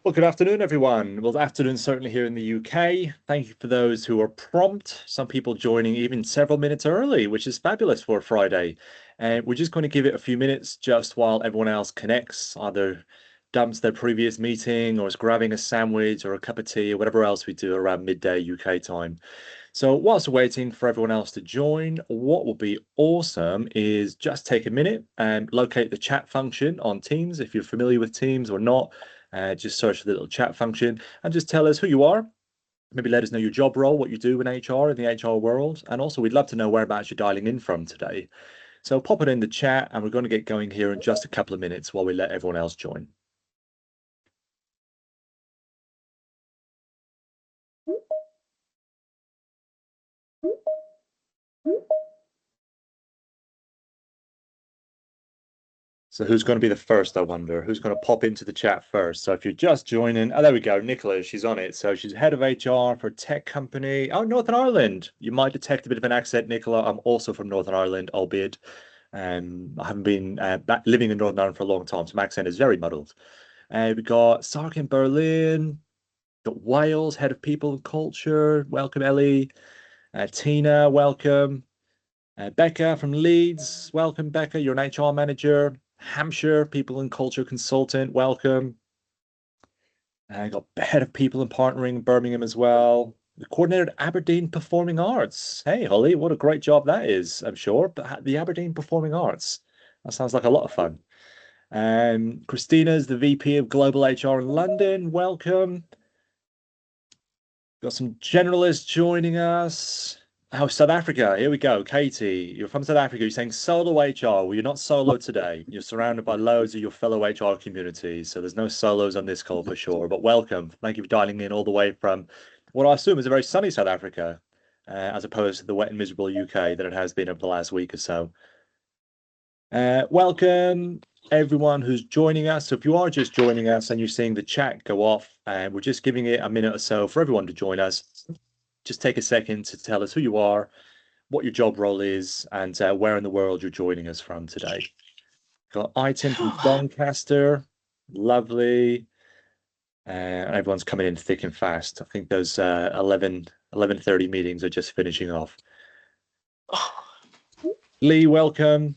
Well, good afternoon, everyone. Well, afternoon certainly here in the UK. Thank you for those who are prompt. Some people joining even several minutes early, which is fabulous for a Friday. And we're just going to give it a few minutes just while everyone else connects, either dumps their previous meeting or is grabbing a sandwich or a cup of tea or whatever else we do around midday UK time. So whilst we're waiting for everyone else to join, what will be awesome is just take a minute and locate the chat function on Teams. If you're familiar with Teams or not, just search the little chat function and just tell us who you are. Maybe let us know your job role, what you do in HR, in the HR world. And also, we'd love to know whereabouts you're dialing in from today. So pop it in the chat and we're going to get going here in just a couple of minutes while we let everyone else join. So who's going to be the first, I wonder? Who's going to pop into the chat first? So if you're just joining, oh, there we go. Nicola, she's on it. So she's head of HR for a tech company. Oh, Northern Ireland. You might detect a bit of an accent, Nicola. I'm also from Northern Ireland, albeit I haven't been back living in Northern Ireland for a long time, so my accent is very muddled. We got Sark in Berlin, got Wales, head of people and culture. Welcome, Ellie. Tina, welcome. Becca from Leeds, welcome, Becca. You're an HR manager. Hampshire, people and culture consultant, welcome. I got head of people and partnering in Birmingham as well. The coordinator at Aberdeen Performing Arts. Hey, Holly, what a great job that is, I'm sure. But the Aberdeen Performing Arts, that sounds like a lot of fun. Christina's the VP of Global HR in London. Welcome. Got some generalists joining us. Oh, South Africa. Here we go. Katie, you're from South Africa. You're saying solo HR. Well, you're not solo today. You're surrounded by loads of your fellow HR communities. So there's no solos on this call for sure. But welcome. Thank you for dialing in all the way from what I assume is a very sunny South Africa, as opposed to the wet and miserable UK that it has been over the last week or so. Welcome everyone who's joining us. So if you are just joining us and you're seeing the chat go off, and we're just giving it a minute or so for everyone to join us. Just take a second to tell us who you are, what your job role is, and where in the world you're joining us from today. Got Item from Doncaster, lovely. And everyone's coming in thick and fast. I think those 11:30 meetings are just finishing off. Lee, welcome.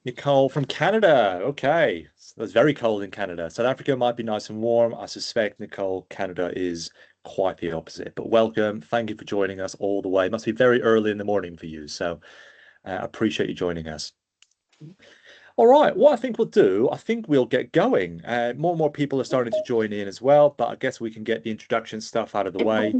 Nicole from Canada. Okay. So it's very cold in Canada. South Africa might be nice and warm. I suspect, Nicole, Canada is quite the opposite. But welcome. Thank you for joining us all the way. It must be very early in the morning for you. So I appreciate you joining us. All right, what I think we'll do, I think we'll get going. More and more people are starting to join in as well, but I guess we can get the introduction stuff out of the way.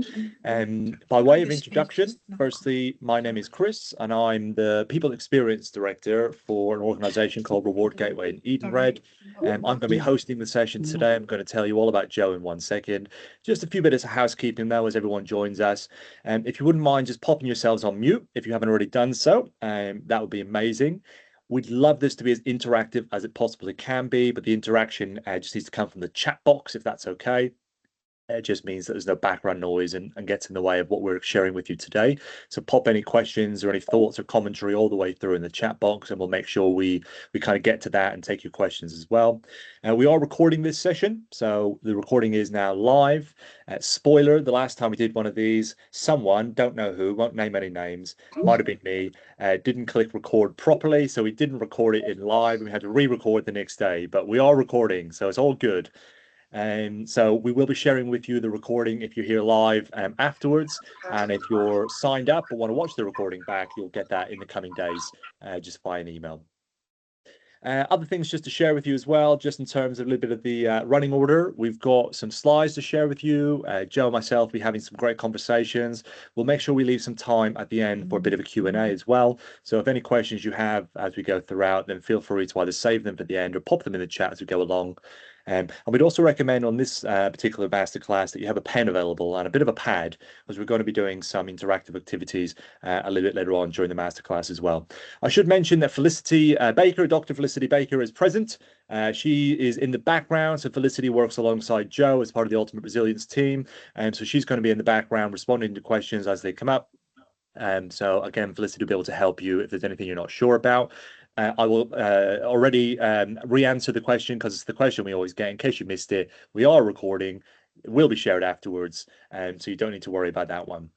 By way of introduction, firstly, my name is Chris, and I'm the People Experience Director for an organization called Reward Gateway in Edenred. I'm going to be hosting the session today. I'm going to tell you all about Jo in 1 second. Just a few bits of housekeeping now as everyone joins us. If you wouldn't mind just popping yourselves on mute, if you haven't already done so, that would be amazing. We'd love this to be as interactive as it possibly can be, but the interaction just needs to come from the chat box, if that's okay. It just means that there's no background noise and gets in the way of what we're sharing with you today. So pop any questions or any thoughts or commentary all the way through in the chat box, and we'll make sure we kind of get to that and take your questions as well. We are recording this session, so the recording is now live. Spoiler, the last time we did one of these, someone, don't know who, won't name any names, might have been me, didn't click record properly, so we didn't record it in live. We had to re-record the next day, but we are recording, so it's all good. So we will be sharing with you the recording if you're here live afterwards. And if you're signed up but want to watch the recording back, you'll get that in the coming days just via an email. Other things just to share with you as well, just in terms of a little bit of the running order. We've got some slides to share with you. Jo and myself will be having some great conversations. We'll make sure we leave some time at the end for a bit of a Q&A as well. So if any questions you have as we go throughout, then feel free to either save them for the end or pop them in the chat as we go along. And we'd also recommend on this particular masterclass that you have a pen available and a bit of a pad, because we're going to be doing some interactive activities a little bit later on during the masterclass as well. I should mention that Felicity Baker, Dr. Felicity Baker, is present. She is in the background, so Felicity works alongside Jo as part of the Ultimate Resilience team, and so she's going to be in the background responding to questions as they come up. So again, Felicity will be able to help you if there's anything you're not sure about. I will already re-answer the question because it's the question we always get. In case you missed it, we are recording. It will be shared afterwards, so you don't need to worry about that one.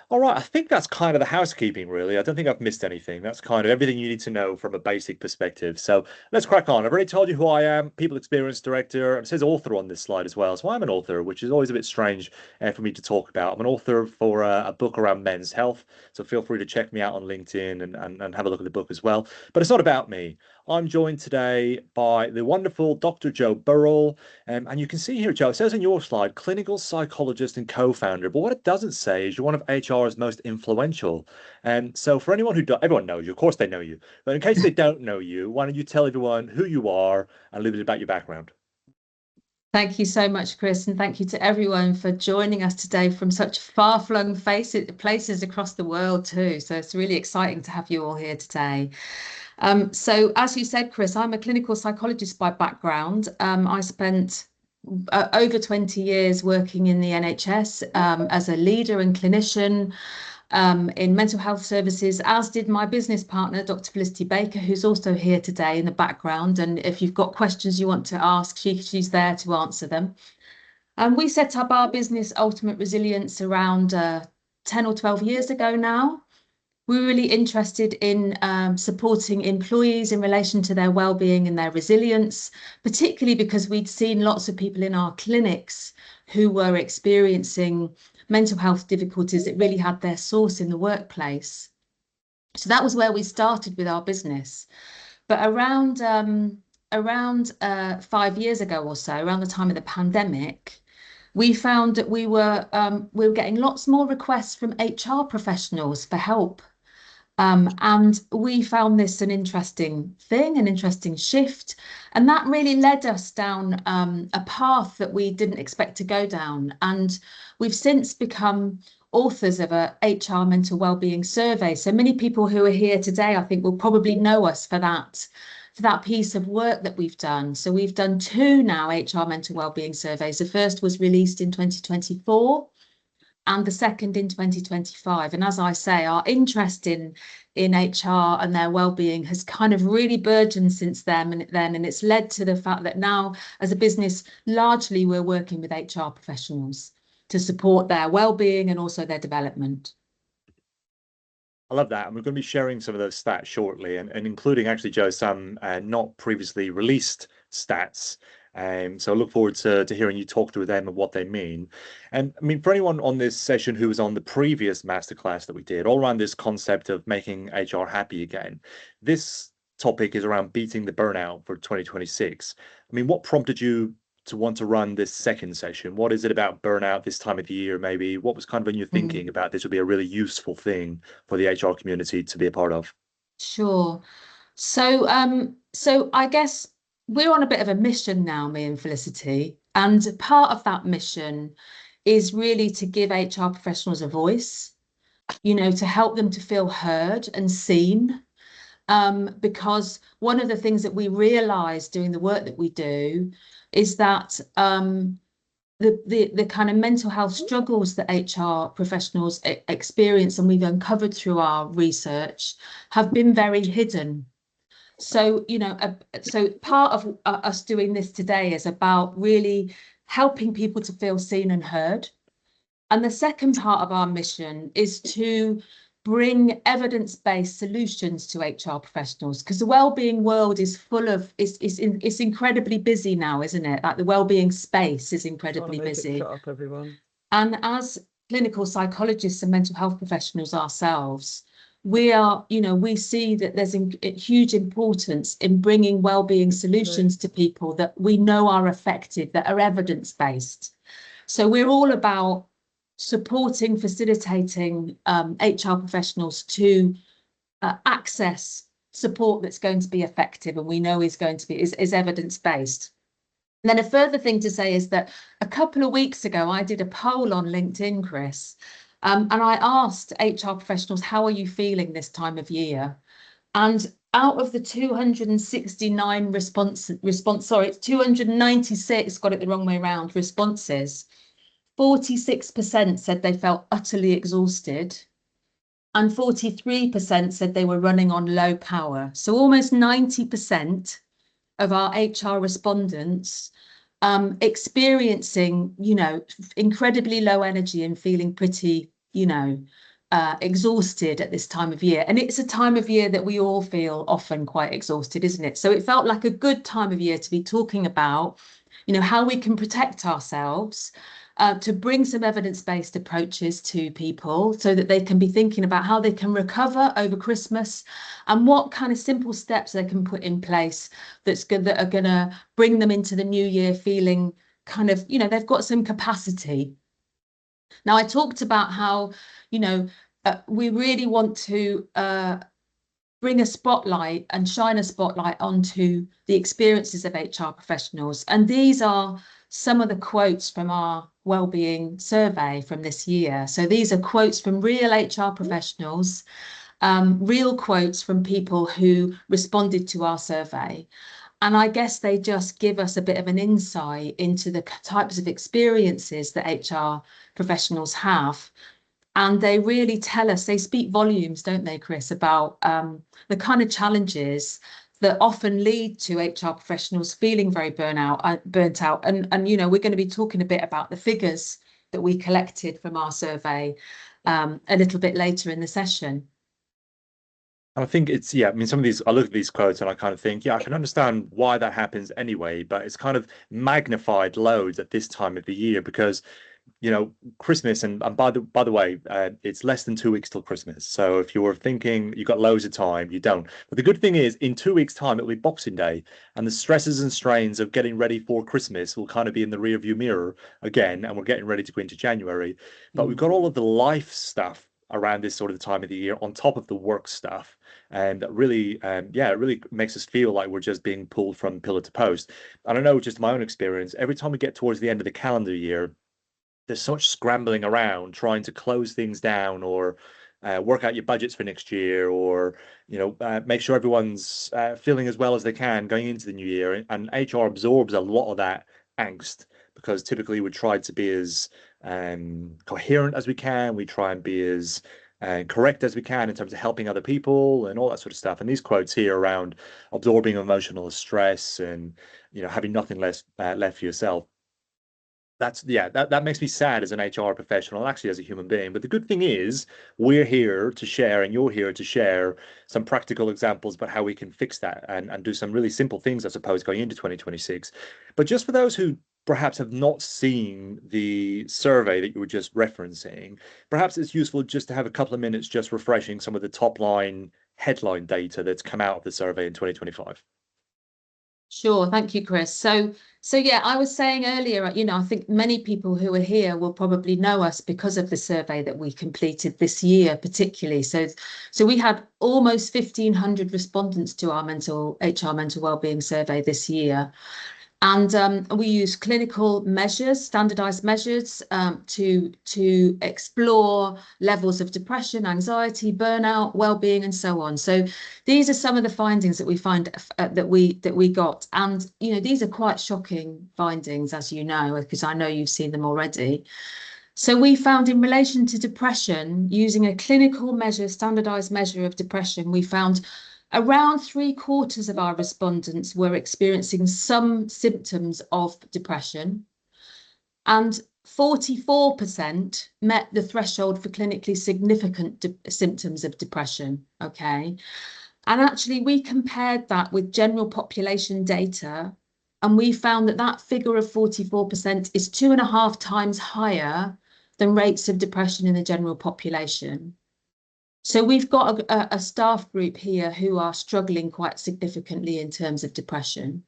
All right, I think that's kind of the housekeeping, really. I don't think I've missed anything. That's kind of everything you need to know from a basic perspective. So let's crack on. I've already told you who I am, People Experience Director. It says author on this slide as well. So I'm an author, which is always a bit strange for me to talk about. I'm an author for a book around men's health. So feel free to check me out on LinkedIn and have a look at the book as well. But it's not about me. I'm joined today by the wonderful Dr. Jo Burrell. And you can see here, Joe, it says on your slide, clinical psychologist and co-founder. But what it doesn't say is you're one of HR's most influential. And so for anyone everyone knows you, of course they know you. But in case they don't know you, why don't you tell everyone who you are and a little bit about your background? Thank you so much, Chris, and thank you to everyone for joining us today from such far-flung places across the world too. So it's really exciting to have you all here today. So as you said, Chris, I'm a clinical psychologist by background. I spent over 20 years working in the NHS as a leader and clinician in mental health services, as did my business partner, Dr. Felicity Baker, who's also here today in the background. And if you've got questions you want to ask, she's there to answer them. And we set up our business, Ultimate Resilience, around 10 or 12 years ago now. We were really interested in supporting employees in relation to their well-being and their resilience, particularly because we'd seen lots of people in our clinics who were experiencing mental health difficulties that really had their source in the workplace. So that was where we started with our business. But around 5 years ago or so, around the time of the pandemic, we found that we were getting lots more requests from HR professionals for help. And we found this an interesting thing, an interesting shift. And that really led us down a path that we didn't expect to go down. And we've since become authors of a HR Mental Wellbeing Survey. So many people who are here today, I think, will probably know us for that piece of work that we've done. So we've done 2 now HR Mental Wellbeing Surveys. The first was released in 2024. And the second in 2025. And as I say, our interest in HR and their well-being has kind of really burgeoned since then. And it's led to the fact that now, as a business, largely we're working with HR professionals to support their well-being and also their development. I love that. And we're going to be sharing some of those stats shortly and including actually, Joe, some not previously released stats. So I look forward to hearing you talk through them and what they mean. And I mean, for anyone on this session who was on the previous masterclass that we did, all around this concept of making HR happy again, this topic is around beating the burnout for 2026. I mean, what prompted you to want to run this second session? What is it about burnout this time of the year, maybe? What was kind of in your thinking about this would be a really useful thing for the HR community to be a part of? Sure. So I guess we're on a bit of a mission now, me and Felicity, and part of that mission is really to give HR professionals a voice, to help them to feel heard and seen. Because one of the things that we realize doing the work that we do is that the kind of mental health struggles that HR professionals experience, and we've uncovered through our research, have been very hidden. So, so part of us doing this today is about really helping people to feel seen and heard. And the second part of our mission is to bring evidence-based solutions to HR professionals, because the wellbeing world is full of, it's incredibly busy now, isn't it? Like the wellbeing space is incredibly busy. Shut up, everyone. And as clinical psychologists and mental health professionals ourselves, we see that there's a huge importance in bringing wellbeing solutions to people that we know are effective, that are evidence-based. So we're all about supporting, facilitating HR professionals to access support that's going to be effective and we know is evidence-based. And then a further thing to say is that a couple of weeks ago, I did a poll on LinkedIn, Chris, and I asked HR professionals, how are you feeling this time of year? And out of the 269 it's 296, got it the wrong way around, responses, 46% said they felt utterly exhausted. and 43% said they were running on low power. So almost 90% of our HR respondents experiencing, incredibly low energy and feeling pretty, exhausted at this time of year. And it's a time of year that we all feel often quite exhausted, isn't it? So it felt like a good time of year to be talking about, how we can protect ourselves, to bring some evidence-based approaches to people so that they can be thinking about how they can recover over Christmas and what kind of simple steps they can put in place that are going to bring them into the new year feeling kind of, they've got some capacity. Now, I talked about how, we really want to bring a spotlight and shine a spotlight onto the experiences of HR professionals. And these are some of the quotes from our wellbeing survey from this year. So these are quotes from real HR professionals, real quotes from people who responded to our survey. And I guess they just give us a bit of an insight into the types of experiences that HR professionals have. And they really tell us, they speak volumes, don't they, Chris, about the kind of challenges that often lead to HR professionals feeling very burnt out. And we're going to be talking a bit about the figures that we collected from our survey a little bit later in the session. I think it's, I mean, some of these, I look at these quotes and I kind of think, I can understand why that happens anyway, but it's kind of magnified loads at this time of the year because Christmas, and by the way, it's less than 2 weeks till Christmas. So if you were thinking you've got loads of time, you don't. But the good thing is, in 2 weeks' time, it'll be Boxing Day, and the stresses and strains of getting ready for Christmas will kind of be in the rearview mirror again, and we're getting ready to go into January. But we've got all of the life stuff around this sort of time of the year on top of the work stuff, and that really, it really makes us feel like we're just being pulled from pillar to post. And I know just my own experience, every time we get towards the end of the calendar year, there's so much scrambling around trying to close things down or work out your budgets for next year, or make sure everyone's feeling as well as they can going into the new year. And HR absorbs a lot of that angst because typically we try to be as coherent as we can. We try and be as correct as we can in terms of helping other people and all that sort of stuff. And these quotes here around absorbing emotional stress and having nothing less left for yourself, that makes me sad as an HR professional, actually as a human being. But the good thing is we're here to share, and you're here to share some practical examples about how we can fix that and do some really simple things, I suppose, going into 2026. But just for those who perhaps have not seen the survey that you were just referencing, perhaps it's useful just to have a couple of minutes just refreshing some of the top line headline data that's come out of the survey in 2025. Sure, thank you, Chris. So yeah, I was saying earlier, I think many people who are here will probably know us because of the survey that we completed this year, particularly. So we had almost 1,500 respondents to our HR Mental Wellbeing Survey this year. And we use clinical measures, standardized measures, to explore levels of depression, anxiety, burnout, well-being, and so on. So these are some of the findings that we find that we got. And these are quite shocking findings, as you know, because I know you've seen them already. So we found in relation to depression, using a clinical measure, standardized measure of depression, we found around 3/4 of our respondents were experiencing some symptoms of depression, and 44% met the threshold for clinically significant symptoms of depression. Okay. And actually, we compared that with general population data, and we found that figure of 44% is 2.5 times higher than rates of depression in the general population. So we've got a staff group here who are struggling quite significantly in terms of depression.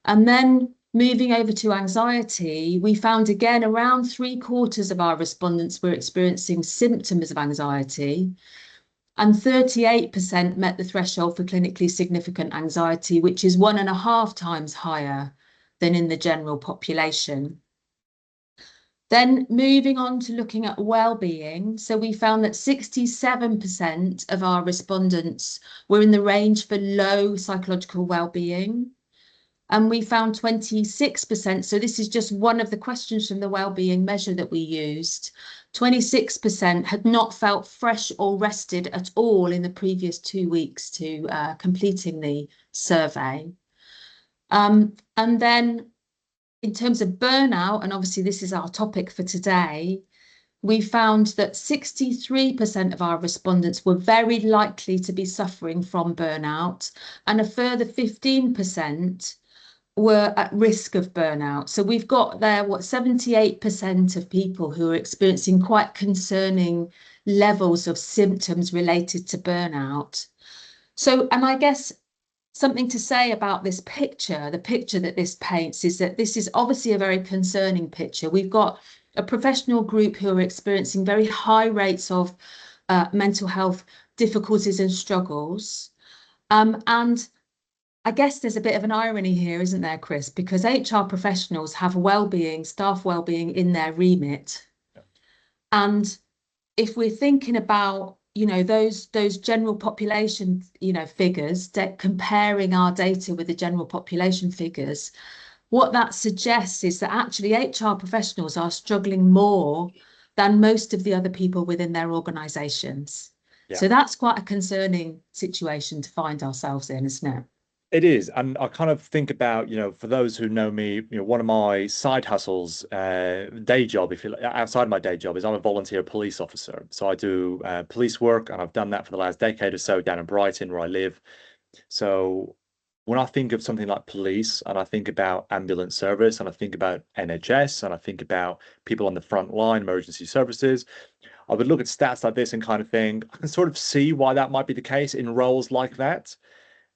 And then moving over to anxiety, we found again around 3/4 of our respondents were experiencing symptoms of anxiety, and 38% met the threshold for clinically significant anxiety, which is 1.5 times higher than in the general population. Then moving on to looking at well-being, so we found that 67% of our respondents were in the range for low psychological well-being, And we found 26%. So this is just one of the questions from the wellbeing measure that we used. 26% had not felt fresh or rested at all in the previous 2 weeks to completing the survey. And then in terms of burnout, and obviously this is our topic for today, we found that 63% of our respondents were very likely to be suffering from burnout, and a further 15% were at risk of burnout. So we've got there, 78% of people who are experiencing quite concerning levels of symptoms related to burnout. So, and I guess something to say about this picture, the picture that this paints, is that this is obviously a very concerning picture. We've got a professional group who are experiencing very high rates of mental health difficulties and struggles. And I guess there's a bit of an irony here, isn't there, Chris? Because HR professionals have well-being, staff well-being in their remit. Yeah. And if we're thinking about, those general population, figures, comparing our data with the general population figures, what that suggests is that actually HR professionals are struggling more than most of the other people within their organisations. Yeah. So that's quite a concerning situation to find ourselves in, isn't it? It is. And I kind of think about, for those who know me, one of my side hustles, day job, if you like, outside my day job, is I'm a volunteer police officer. So I do police work, and I've done that for the last decade or so down in Brighton, where I live. So when I think of something like police, and I think about ambulance service, and I think about NHS, and I think about people on the front line, emergency services, I would look at stats like this and kind of think, I can sort of see why that might be the case in roles like that.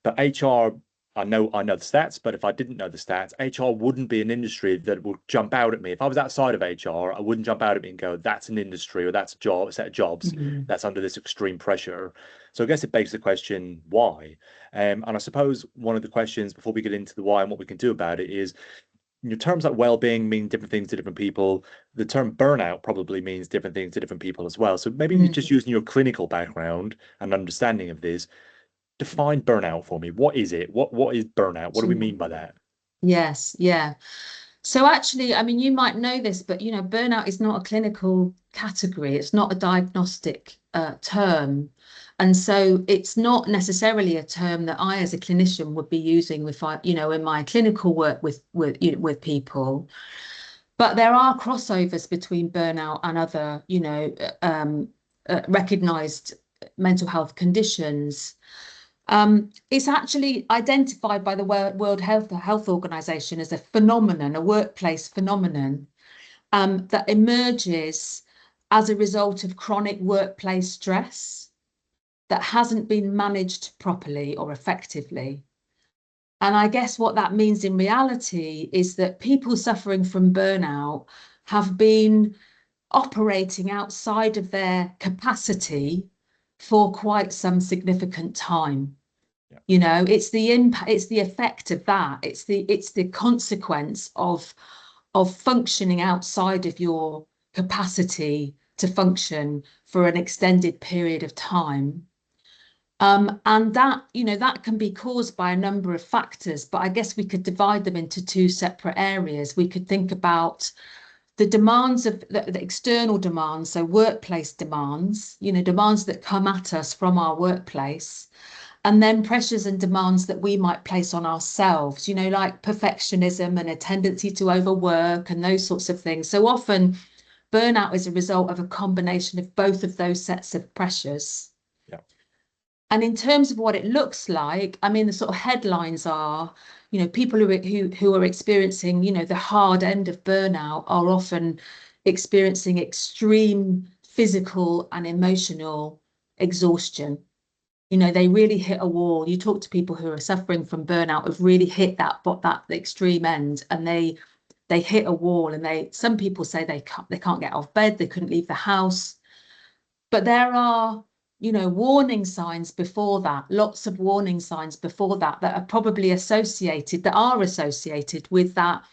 But HR, I know the stats, but if I didn't know the stats, HR wouldn't be an industry that would jump out at me. If I was outside of HR, I wouldn't jump out at me and go, that's an industry, or that's a set of jobs that's under this extreme pressure. So I guess it begs the question, why? And I suppose one of the questions before we get into the why and what we can do about it is, terms like well-being mean different things to different people. The term burnout probably means different things to different people as well. So maybe you're just using your clinical background and understanding of this, define burnout for me. What is it? What is burnout? What do we mean by that? Yes, yeah. So actually, I mean, you might know this, but burnout is not a clinical category. It's not a diagnostic term. And so it's not necessarily a term that I as a clinician would be using with, in my clinical work with people. But there are crossovers between burnout and other, recognized mental health conditions. It's actually identified by the World Health Organization as a phenomenon, a workplace phenomenon, that emerges as a result of chronic workplace stress that hasn't been managed properly or effectively. And I guess what that means in reality is that people suffering from burnout have been operating outside of their capacity for quite some significant time. Yeah. It's the impact, it's the effect of that. It's the consequence of functioning outside of your capacity to function for an extended period of time. And that, that can be caused by a number of factors, but I guess we could divide them into two separate areas. We could think about the demands of the external demands, so workplace demands, demands that come at us from our workplace, and then pressures and demands that we might place on ourselves, like perfectionism and a tendency to overwork and those sorts of things. So often burnout is a result of a combination of both of those sets of pressures. Yeah. And in terms of what it looks like, I mean, the sort of headlines are, people who are experiencing, the hard end of burnout are often experiencing extreme physical and emotional exhaustion. They really hit a wall. You talk to people who are suffering from burnout, have really hit that extreme end, and they hit a wall. And some people say they can't get out of bed, they couldn't leave the house. But there are, warning signs before that, lots of warning signs before that are probably associated with that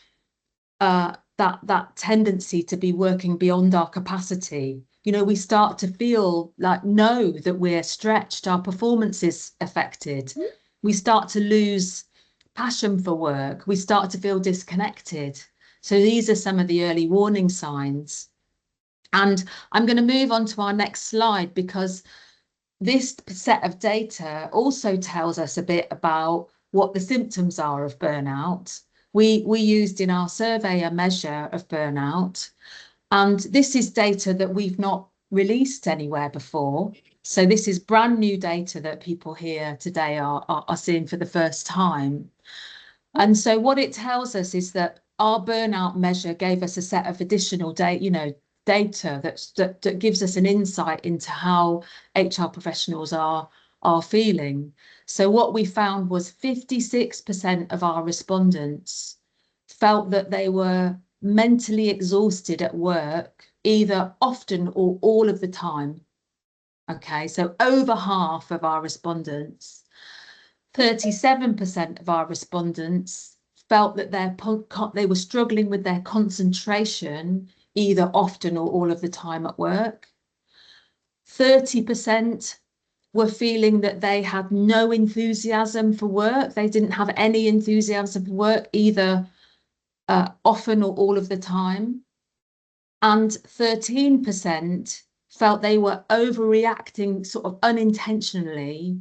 tendency to be working beyond our capacity. We start to feel know that we're stretched, our performance is affected. We start to lose passion for work, we start to feel disconnected. So these are some of the early warning signs. And I'm going to move on to our next slide, because this set of data also tells us a bit about what the symptoms are of burnout. We used in our survey a measure of burnout, and this is data that we've not released anywhere before. So this is brand new data that people here today are seeing for the first time. And so what it tells us is that our burnout measure gave us a set of additional data, data that gives us an insight into how HR professionals are feeling. So what we found was 56% of our respondents felt that they were mentally exhausted at work, either often or all of the time. Okay, so over half of our respondents. 37% of our respondents felt that they were struggling with their concentration, either often or all of the time at work. 30% were feeling that they had no enthusiasm for work. They didn't have any enthusiasm for work, either often or all of the time. And 13% felt they were overreacting sort of unintentionally,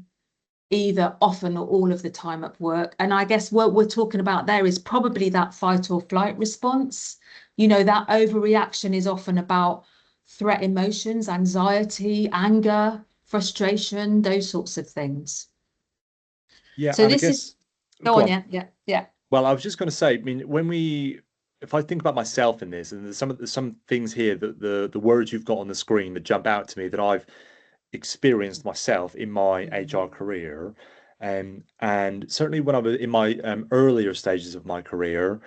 either often or all of the time at work. And I guess what we're talking about there is probably that fight or flight response. That overreaction is often about threat emotions, anxiety, anger, frustration, those sorts of things. Yeah, So and I this guess is, go go on, on. yeah. Well, I was just going to say, I mean, if I think about myself in this, and there's some things here that the words you've got on the screen that jump out to me that I've experienced myself in my HR career, and certainly when I was in my earlier stages of my career,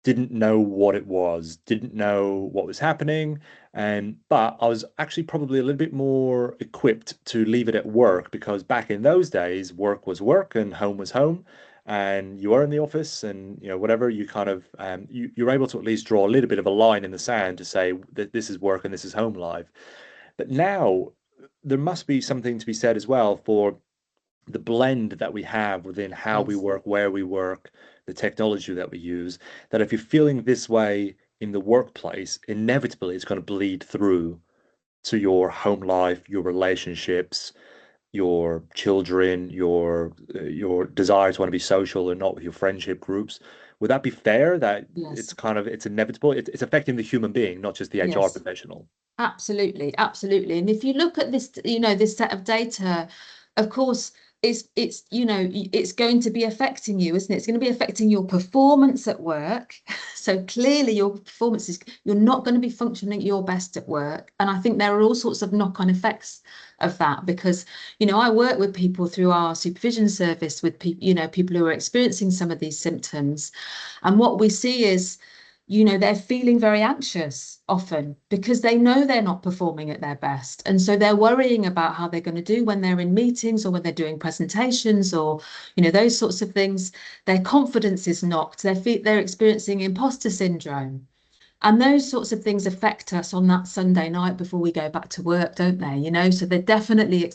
didn't know what it was, didn't know what was happening, but I was actually probably a little bit more equipped to leave it at work, because back in those days, work was work and home was home, and you were in the office, and whatever you kind of you're able to at least draw a little bit of a line in the sand to say that this is work and this is home life. But now there must be something to be said as well for the blend that we have within how we Yes. work, where we work, the technology that we use, that if you're feeling this way in the workplace, inevitably it's going to bleed through to your home life, your relationships, your children, your desire to want to be social and not with your friendship groups. Would that be fair that Yes. it's inevitable? It's affecting the human being, not just the HR Yes. professional. Absolutely, absolutely. And if you look at this, this set of data, of course, it's going to be affecting you, isn't it? It's going to be affecting your performance at work. So clearly your performance is, you're not going to be functioning at your best at work. And I think there are all sorts of knock-on effects of that, because, I work with people through our supervision service with people, people who are experiencing some of these symptoms. And what we see is, they're feeling very anxious often because they know they're not performing at their best. And so they're worrying about how they're going to do when they're in meetings or when they're doing presentations or, those sorts of things. Their confidence is knocked. They're experiencing imposter syndrome. And those sorts of things affect us on that Sunday night before we go back to work, don't they? So they're definitely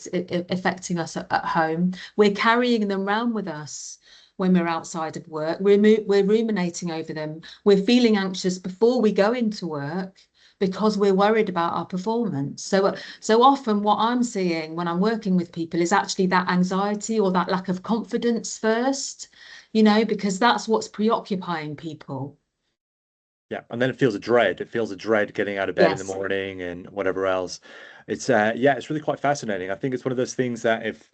affecting us at home. We're carrying them around with us when we're outside of work. We're ruminating over them. We're feeling anxious before we go into work because we're worried about our performance. So often what I'm seeing when I'm working with people is actually that anxiety or that lack of confidence first, because that's what's preoccupying people. Yeah, and then it feels a dread. It feels a dread getting out of bed in the Yes. morning and whatever else. It's really quite fascinating. I think it's one of those things that if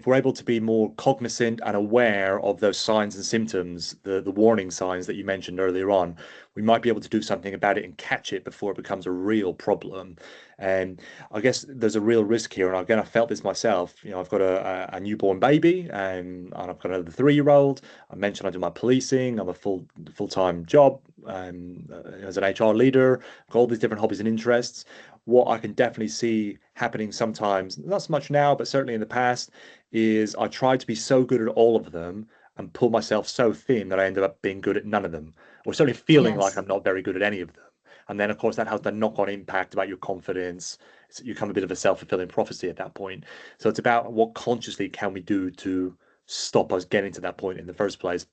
we're able to be more cognizant and aware of those signs and symptoms, the warning signs that you mentioned earlier on, we might be able to do something about it and catch it before it becomes a real problem. And I guess there's a real risk here. And again, I felt this myself. I've got a newborn baby, and I've got another 3-year-old. I mentioned I do my policing. I'm a full-time job as an HR leader. I've got all these different hobbies and interests. What I can definitely see happening sometimes, not so much now, but certainly in the past, is I try to be so good at all of them and pull myself so thin that I ended up being good at none of them, or certainly feeling like Yes. I'm not very good at any of them. And then, of course, that has the knock-on impact about your confidence. You become a bit of a self-fulfilling prophecy at that point. So it's about what consciously can we do to stop us getting to that point in the first place.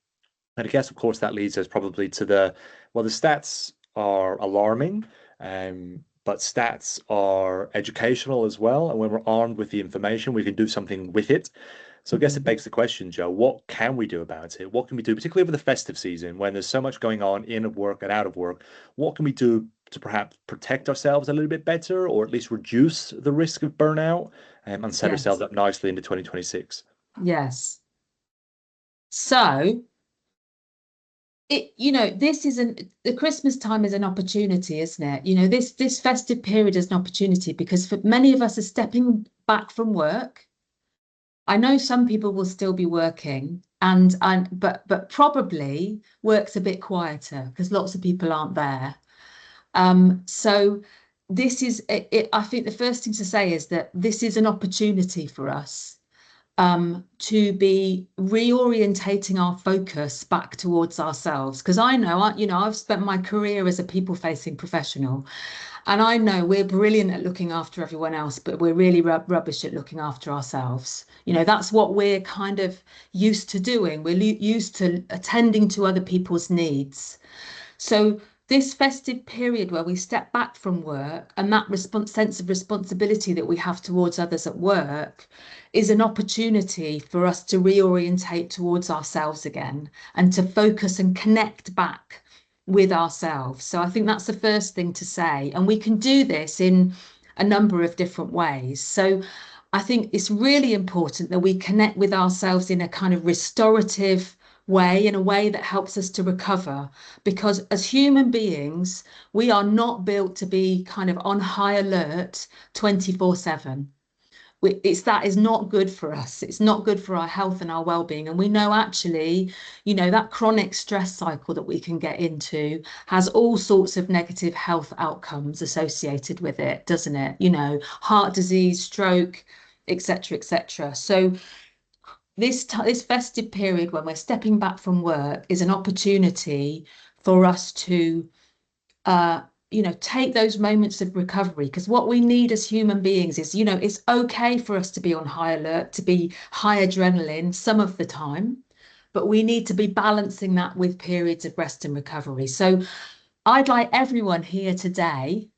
And I guess, of course, that leads us probably to the stats are alarming, but stats are educational as well. And when we're armed with the information, we can do something with it. So I guess it begs the question, Jo, what can we do about it? What can we do, particularly over the festive season when there's so much going on in work and out of work? What can we do to perhaps protect ourselves a little bit better, or at least reduce the risk of burnout, and set ourselves Yes. up nicely into 2026? Yes. So this isn't the Christmas time is an opportunity, isn't it? This festive period is an opportunity because for many of us are stepping back from work. I know some people will still be working but probably work's a bit quieter because lots of people aren't there. So this is it, I think the first thing to say is that this is an opportunity for us to be reorientating our focus back towards ourselves. Because I know, I've spent my career as a people-facing professional, and I know we're brilliant at looking after everyone else, but we're really rubbish at looking after ourselves. That's what we're kind of used to doing. We're used to attending to other people's needs. So this festive period where we step back from work and that sense of responsibility that we have towards others at work is an opportunity for us to reorientate towards ourselves again and to focus and connect back with ourselves. So I think that's the first thing to say. And we can do this in a number of different ways. So I think it's really important that we connect with ourselves in a kind of restorative way, in a way that helps us to recover, because as human beings we are not built to be kind of on high alert 24/7. That is not good for us. It's not good for our health and our well-being. And we know actually, that chronic stress cycle that we can get into has all sorts of negative health outcomes associated with it, doesn't it? Heart disease, stroke, etc., etc. So this festive period when we're stepping back from work is an opportunity for us to take those moments of recovery, because what we need as human beings is, it's okay for us to be on high alert, to be high adrenaline some of the time, but we need to be balancing that with periods of rest and recovery. So I'd like everyone here today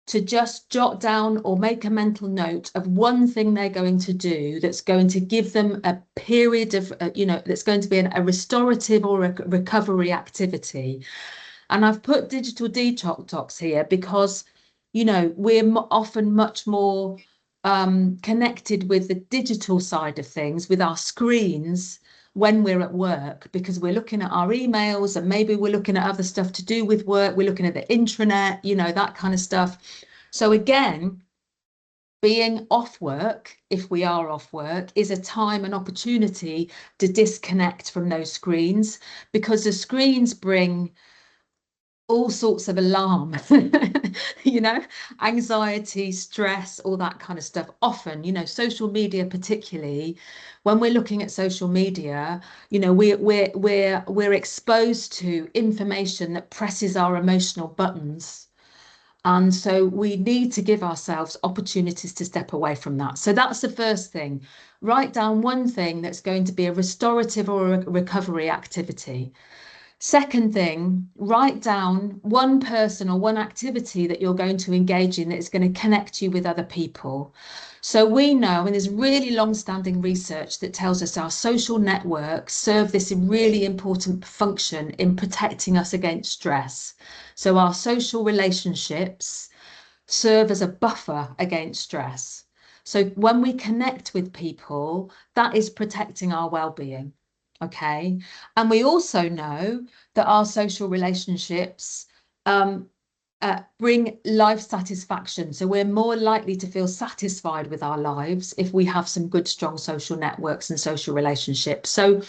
to just jot down or make a mental note of one thing they're going to do that's going to give them a period of, that's going to be a restorative or a recovery activity. And I've put digital detox here because, we're often much more connected with the digital side of things, with our screens when we're at work, because we're looking at our emails and maybe we're looking at other stuff to do with work. We're looking at the intranet, that kind of stuff. So again, being off work, if we are off work, is a time and opportunity to disconnect from those screens, because the screens bring all sorts of alarm, anxiety, stress, all that kind of stuff. Often, social media, particularly when we're looking at social media, we're exposed to information that presses our emotional buttons. And so we need to give ourselves opportunities to step away from that. So that's the first thing. Write down one thing that's going to be a restorative or a recovery activity. Second thing, write down one person or one activity that you're going to engage in that is going to connect you with other people. So we know, and there's really long-standing research that tells us our social networks serve this really important function in protecting us against stress. So our social relationships serve as a buffer against stress. So when we connect with people, that is protecting our well-being. Okay. And we also know that our social relationships bring life satisfaction. So we're more likely to feel satisfied with our lives if we have some good, strong social networks and social relationships. So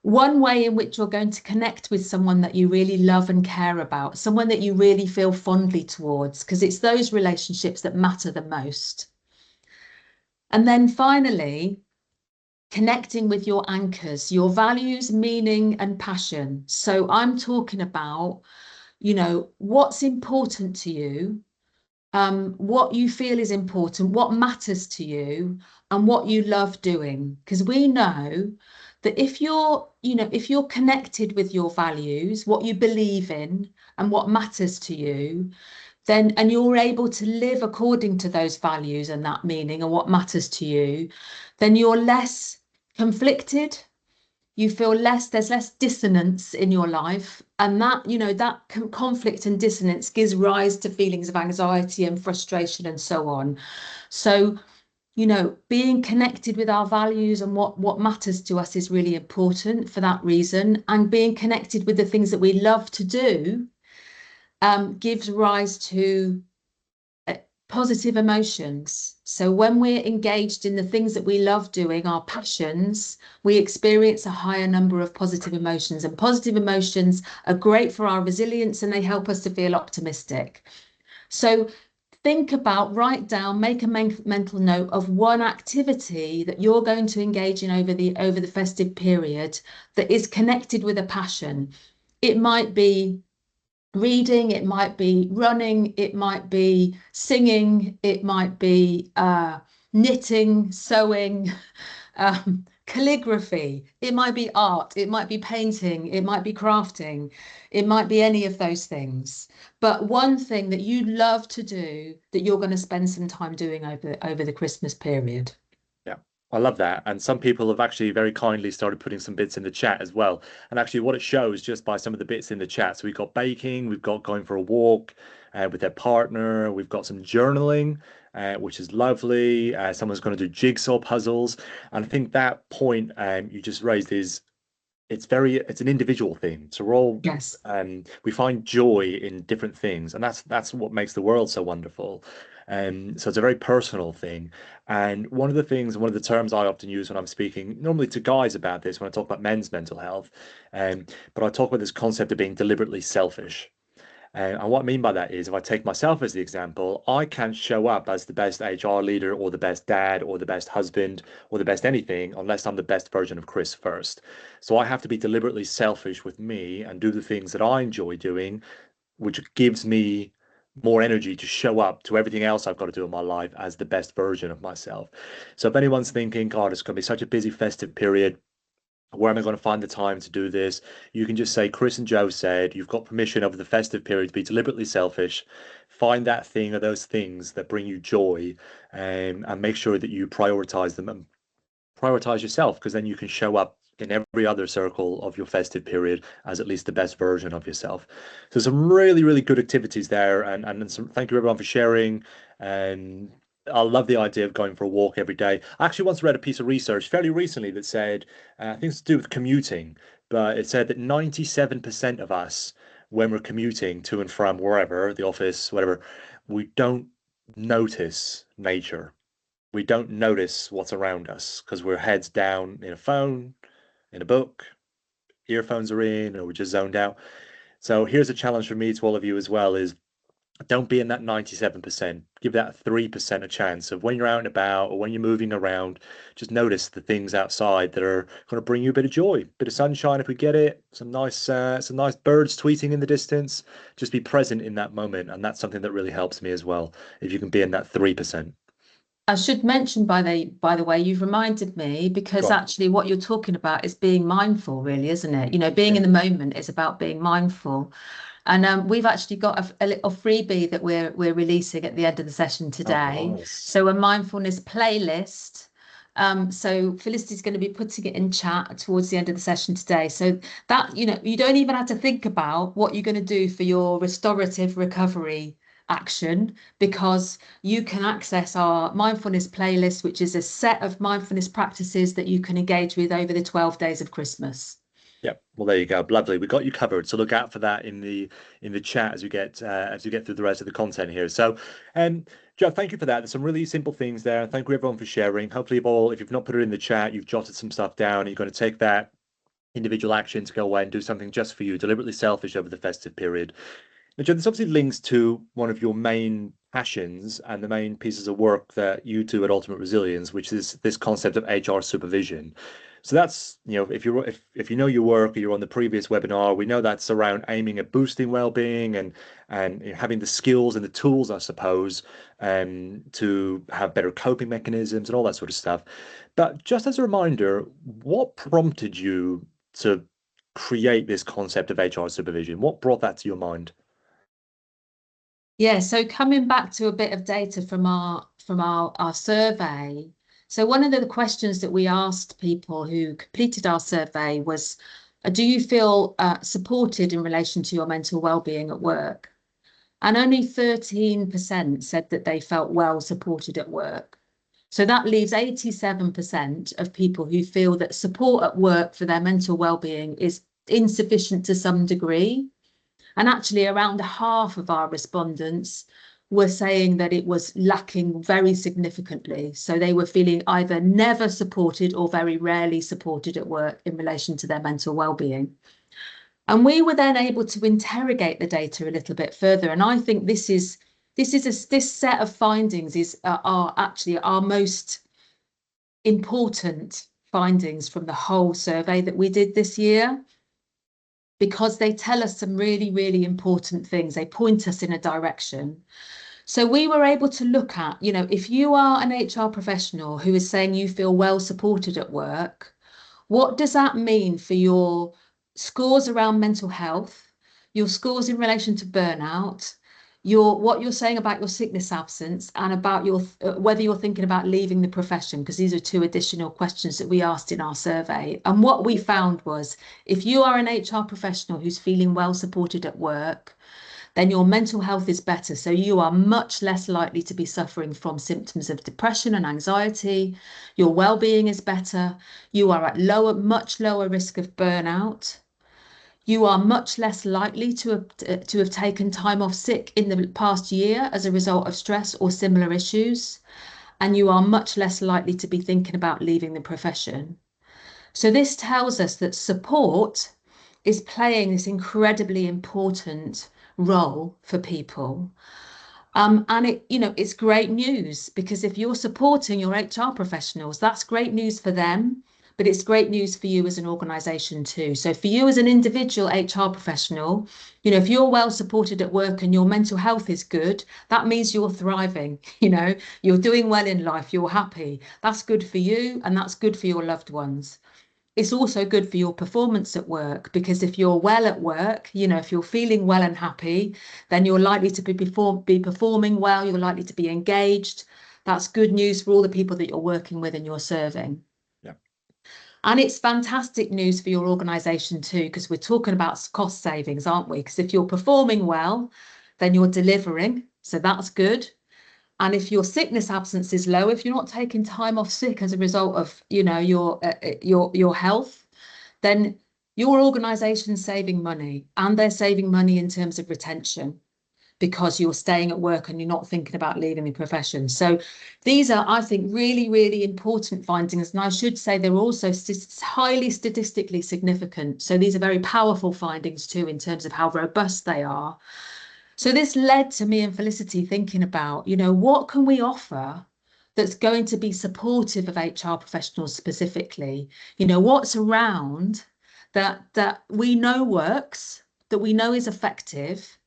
one way in which you're going to connect with someone that you really love and care about, someone that you really feel fondly towards, because it's those relationships that matter the most. And then finally, connecting with your anchors, your values, meaning, and passion. So I'm talking about, what's important to you, what you feel is important, what matters to you, and what you love doing. Because we know that if you're connected with your values, what you believe in and what matters to you, then and you're able to live according to those values and that meaning and what matters to you, then you're less conflicted. You feel there's less dissonance in your life, and that conflict and dissonance gives rise to feelings of anxiety and frustration and so on. So being connected with our values and what matters to us is really important for that reason, and being connected with the things that we love to do gives rise to positive emotions. So when we're engaged in the things that we love doing, our passions, we experience a higher number of positive emotions, and positive emotions are great for our resilience and they help us to feel optimistic. So write down, make a mental note of one activity that you're going to engage in over the festive period that is connected with a passion. It might be reading, it might be running, it might be singing, it might be knitting, sewing, calligraphy, it might be art, it might be painting, it might be crafting, it might be any of those things. But one thing that you love to do that you're going to spend some time doing over the Christmas period. Yeah, I love that. And some people have actually very kindly started putting some bits in the chat as well. And actually, what it shows just by some of the bits in the chat. So we've got baking, we've got going for a walk with their partner, we've got some journaling, which is lovely. Someone's going to do jigsaw puzzles. And I think that point you just raised is it's an individual thing. So we're all Yes. we find joy in different things, and that's what makes the world so wonderful. So it's a very personal thing. And one of the terms I often use when I'm speaking, normally to guys about this, when I talk about men's mental health, but I talk about this concept of being deliberately selfish. And what I mean by that is, if I take myself as the example, I can't show up as the best HR leader or the best dad or the best husband or the best anything unless I'm the best version of Chris first. So I have to be deliberately selfish with me and do the things that I enjoy doing, which gives me more energy to show up to everything else I've got to do in my life as the best version of myself. So if anyone's thinking, God, it's going to be such a busy festive period, where am I going to find the time to do this? You can just say, Chris and Jo said, you've got permission over the festive period to be deliberately selfish. Find that thing or those things that bring you joy, and make sure that you prioritize them and prioritize yourself, because then you can show up in every other circle of your festive period as at least the best version of yourself. So some really, really good activities there. And thank you everyone for sharing. And I love the idea of going for a walk every day. I actually once read a piece of research fairly recently that said, I think it's to do with commuting, but it said that 97% of us, when we're commuting to and from wherever, the office, whatever, we don't notice nature. We don't notice what's around us because we're heads down in a phone, in a book, earphones are in, or we're just zoned out. So here's a challenge for me to all of you as well: is don't be in that 97%. Give that 3% a chance of when you're out and about or when you're moving around, just notice the things outside that are going to bring you a bit of joy, a bit of sunshine if we get it, some nice birds tweeting in the distance. Just be present in that moment. And that's something that really helps me as well, if you can be in that 3%. I should mention, by the way, you've reminded me, Go because on. actually what you're talking about is being mindful, really, isn't it? Being Yeah. in the moment is about being mindful. And we've actually got a little freebie that we're releasing at the end of the session Oh, today. nice. So a mindfulness playlist. So Felicity's going to be putting it in chat towards the end of the session today. So that, you don't even have to think about what you're going to do for your restorative recovery action, because you can access our mindfulness playlist, which is a set of mindfulness practices that you can engage with over the 12 days of Christmas. Yep. Well, there you go. Lovely. We got you covered. So look out for that in the chat as we get through the rest of the content here. So, Joe, thank you for that. There's some really simple things there. Thank you everyone for sharing. Hopefully, if you've not put it in the chat, you've jotted some stuff down. And you're going to take that individual action to go away and do something just for you, deliberately selfish over the festive period. Now, Joe, this obviously links to one of your main passions and the main pieces of work that you do at Ultimate Resilience, which is this concept of HR supervision. So that's, if you know your work, or you're on the previous webinar, we know that's around aiming at boosting well-being and having the skills and the tools, I suppose, to have better coping mechanisms and all that sort of stuff. But just as a reminder, what prompted you to create this concept of HR supervision? What brought that to your mind? Yeah, so coming back to a bit of data from our survey. So one of the questions that we asked people who completed our survey was, do you feel supported in relation to your mental well-being at work? And only 13% said that they felt well supported at work. So that leaves 87% of people who feel that support at work for their mental well-being is insufficient to some degree. And actually, around half of our respondents were saying that it was lacking very significantly. So they were feeling either never supported or very rarely supported at work in relation to their mental well-being. And we were then able to interrogate the data a little bit further. And I think this set of findings are actually our most important findings from the whole survey that we did this year, because they tell us some really, really important things. They point us in a direction. So we were able to look at, if you are an HR professional who is saying you feel well supported at work, what does that mean for your scores around mental health, your scores in relation to burnout, what you're saying about your sickness absence, and about your whether you're thinking about leaving the profession, because these are two additional questions that we asked in our survey. And what we found was, if you are an HR professional who's feeling well supported at work, then your mental health is better. So you are much less likely to be suffering from symptoms of depression and anxiety. Your well-being is better. You are at much lower risk of burnout. You are much less likely to have taken time off sick in the past year as a result of stress or similar issues. And you are much less likely to be thinking about leaving the profession. So this tells us that support is playing this incredibly important role for people. And it's great news, because if you're supporting your HR professionals, that's great news for them, but it's great news for you as an organization too. So for you as an individual HR professional, if you're well supported at work and your mental health is good, that means you're thriving, you're doing well in life, you're happy. That's good for you, and that's good for your loved ones. It's also good for your performance at work, because if you're well at work, if you're feeling well and happy, then you're likely to be performing well, you're likely to be engaged. That's good news for all the people that you're working with and you're serving. Yeah. And it's fantastic news for your organization too, because we're talking about cost savings, aren't we? Because if you're performing well, then you're delivering. So that's good. And if your sickness absence is low, if you're not taking time off sick as a result of, your health, then your organization's saving money, and they're saving money in terms of retention, because you're staying at work and you're not thinking about leaving the profession. So these are, I think, really, really important findings. And I should say they're also highly statistically significant. So these are very powerful findings too, in terms of how robust they are. So this led to me and Felicity thinking about, what can we offer that's going to be supportive of HR professionals specifically? What's around that we know works, that we know is effective,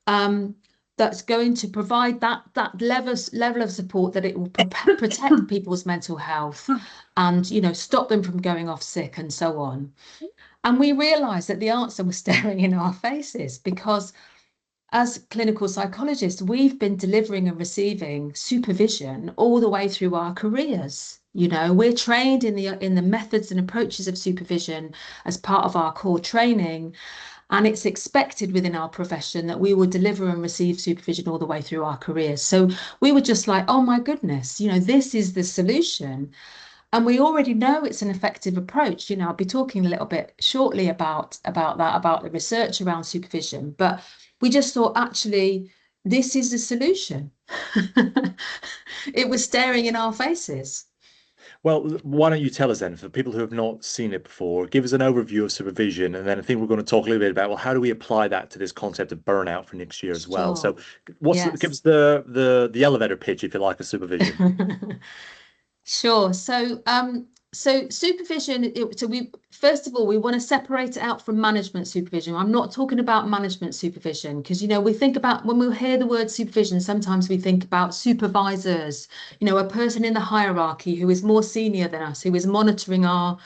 that's going to provide that level of support, that it will protect people's mental health and, stop them from going off sick and so on. And we realised that the answer was staring in our faces, because as clinical psychologists, we've been delivering and receiving supervision all the way through our careers. We're trained in the methods and approaches of supervision as part of our core training, and it's expected within our profession that we will deliver and receive supervision all the way through our careers. So we were just like, oh my goodness, this is the solution. And we already know it's an effective approach. I'll be talking a little bit shortly about the research around supervision, but we just thought, actually, this is the solution. It was staring in our faces. Well, why don't you tell us then, for people who have not seen it before, give us an overview of supervision, and then I think we're going to talk a little bit about, well, how do we apply that to this concept of burnout for next year as well? Sure. So give us the elevator pitch, if you like, of supervision. Sure. So So supervision, first of all, we want to separate it out from management supervision. I'm not talking about management supervision because, we think about, when we hear the word supervision, sometimes we think about supervisors, a person in the hierarchy who is more senior than us, who is monitoring our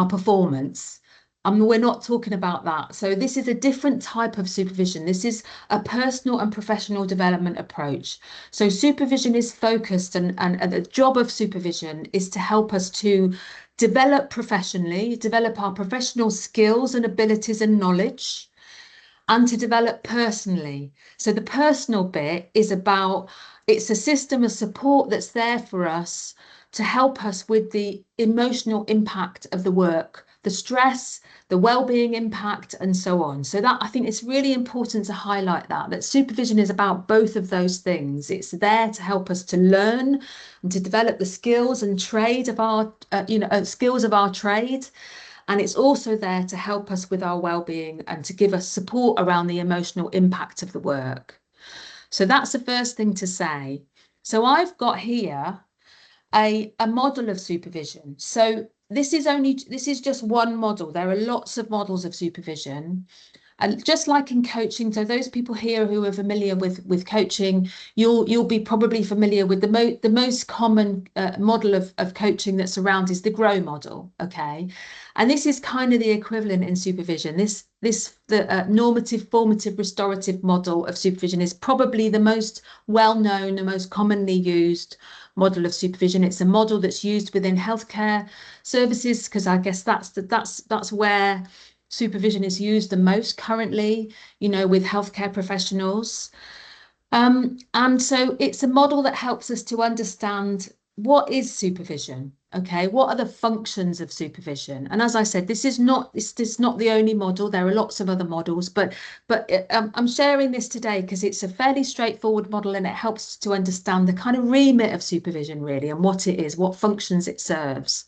performance. We're not talking about that. So this is a different type of supervision. This is a personal and professional development approach. So supervision is focused, and the job of supervision is to help us to develop professionally, develop our professional skills and abilities and knowledge, and to develop personally. So the personal bit is about, it's a system of support that's there for us to help us with the emotional impact of the work, the stress, the well-being impact, and so on. So that, I think it's really important to highlight that supervision is about both of those things. It's there to help us to learn and to develop the skills and trade of our, skills of our trade. And it's also there to help us with our well-being and to give us support around the emotional impact of the work. So that's the first thing to say. So I've got here a model of supervision. So this is just one model. There are lots of models of supervision. And just like in coaching, so those people here who are familiar with coaching, you'll be probably familiar with the most common model of coaching that's around is the GROW model. Okay, and this is kind of the equivalent in supervision. The normative, formative, restorative model of supervision is probably the most well-known, the most commonly used model of supervision. It's a model that's used within healthcare services because I guess that's where supervision is used the most currently, with healthcare professionals. And so it's a model that helps us to understand what is supervision. Okay, what are the functions of supervision? And as I said, this is not the only model. There are lots of other models, but I'm sharing this today because it's a fairly straightforward model and it helps to understand the kind of remit of supervision really and what it is, what functions it serves.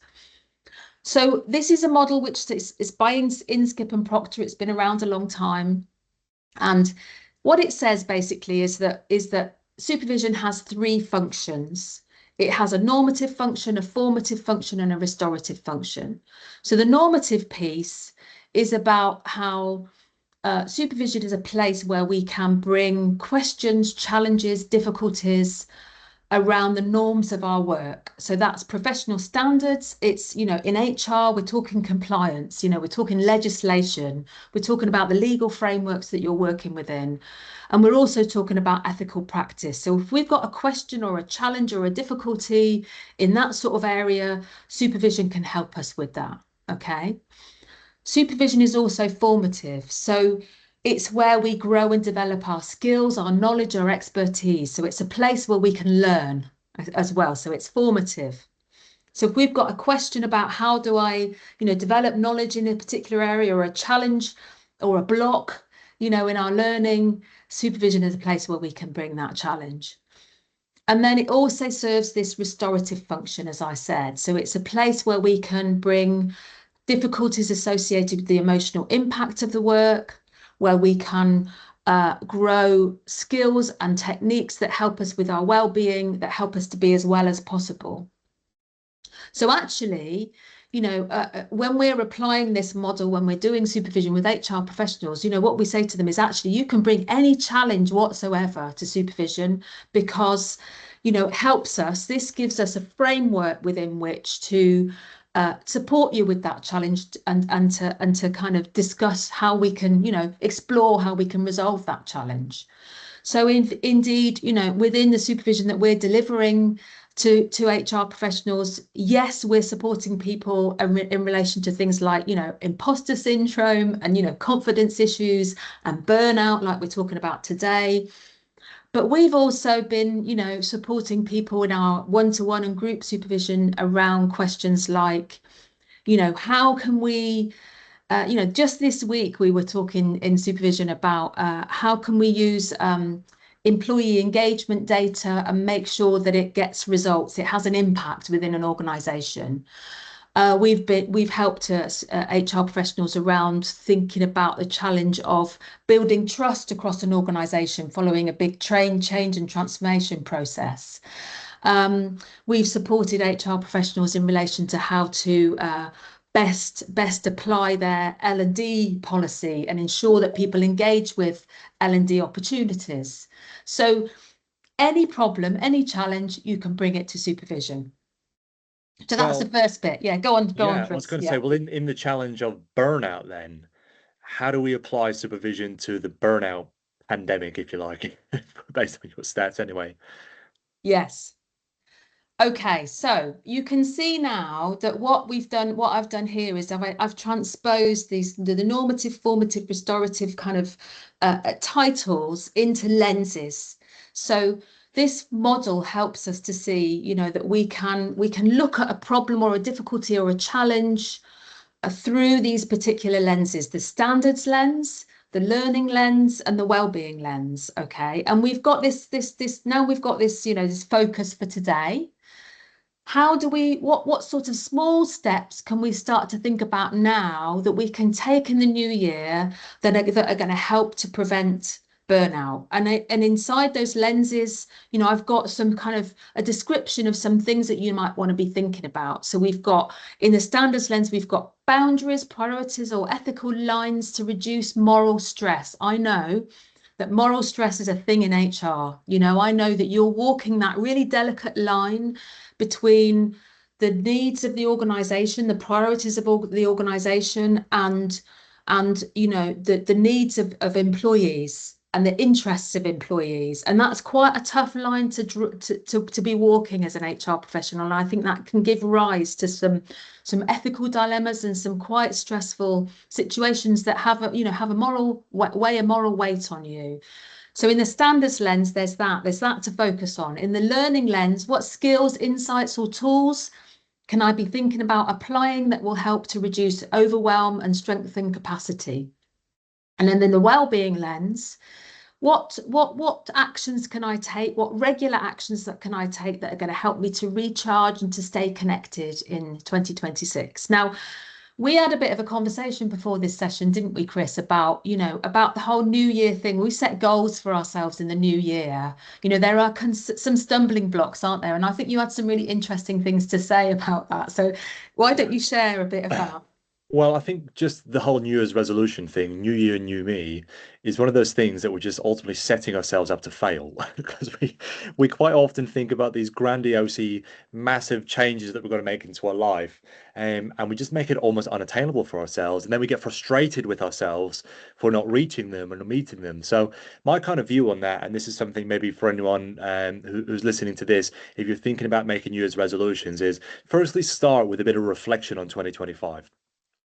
So this is a model which is by Inskip and Proctor. It's been around a long time. And what it says basically is that supervision has three functions. It has a normative function, a formative function, and a restorative function. So the normative piece is about how supervision is a place where we can bring questions, challenges, difficulties around the norms of our work. So that's professional standards. It's, in HR, we're talking compliance, we're talking legislation, we're talking about the legal frameworks that you're working within. And we're also talking about ethical practice. So if we've got a question or a challenge or a difficulty in that sort of area, supervision can help us with that. Okay. Supervision is also formative. So it's where we grow and develop our skills, our knowledge, our expertise. So it's a place where we can learn as well. So it's formative. So if we've got a question about how do I, develop knowledge in a particular area or a challenge or a block, in our learning, supervision is a place where we can bring that challenge. And then it also serves this restorative function, as I said. So it's a place where we can bring difficulties associated with the emotional impact of the work, where we can grow skills and techniques that help us with our well-being, that help us to be as well as possible. So actually, when we're applying this model, when we're doing supervision with HR professionals, what we say to them is actually you can bring any challenge whatsoever to supervision because, it helps us. This gives us a framework within which to support you with that challenge and to kind of discuss how we can, explore how we can resolve that challenge. So indeed, within the supervision that we're delivering to HR professionals, yes, we're supporting people in relation to things like, imposter syndrome and, confidence issues and burnout, like we're talking about today. But we've also been, supporting people in our one-to-one and group supervision around questions like, how can we, just this week we were talking in supervision about how can we use employee engagement data and make sure that it gets results, it has an impact within an organisation. We've helped HR professionals around thinking about the challenge of building trust across an organisation following a big change and transformation process. We've supported HR professionals in relation to how to best apply their L&D policy and ensure that people engage with L&D opportunities. So any problem, any challenge, you can bring it to supervision. So that's the first bit. Yeah, go on, Chris. I was Chris. going to say, well, in the challenge of burnout, then, how do we apply supervision to the burnout pandemic, if you like, based on your stats anyway? Yes. Okay, so you can see now that what I've done here is I've transposed the normative, formative, restorative kind of titles into lenses. So this model helps us to see, you know, that we can look at a problem or a difficulty or a challenge through these particular lenses: the standards lens, the learning lens, and the well-being lens. Okay, and we've got this now we've got this, you know, this focus for today. How do we, what sort of small steps can we start to think about now that we can take in the new year that are going to help to prevent burnout? And inside those lenses, you know, I've got some kind of a description of some things that you might want to be thinking about. So we've got, in the standards lens, we've got boundaries, priorities, or ethical lines to reduce moral stress. I know that moral stress is a thing in HR. You know, I know that you're walking that really delicate line between the needs of the organization, the priorities of the organization, and you know, the needs of employees and the interests of employees. And that's quite a tough line to be walking as an HR professional. And I think that can give rise to some ethical dilemmas and some quite stressful situations that have a moral weight on you. So in the standards lens, there's that to focus on. In the learning lens, what skills, insights, or tools can I be thinking about applying that will help to reduce overwhelm and strengthen capacity? And then in the well-being lens, what actions can I take? What regular actions that can I take that are going to help me to recharge and to stay connected in 2026? Now, we had a bit of a conversation before this session, didn't we, Chris, about, you know, about the whole New Year thing. We set goals for ourselves in the new year. You know, there are some stumbling blocks, aren't there? And I think you had some really interesting things to say about that. So why don't you share a bit of that? Well, I think just the whole New Year's resolution thing, New Year, New Me, is one of those things that we're just ultimately setting ourselves up to fail because we quite often think about these grandiose, massive changes that we're going to make into our life, and we just make it almost unattainable for ourselves, and then we get frustrated with ourselves for not reaching them and not meeting them. So my kind of view on that, and this is something maybe for anyone who's listening to this, if you're thinking about making New Year's resolutions, is firstly start with a bit of reflection on 2025.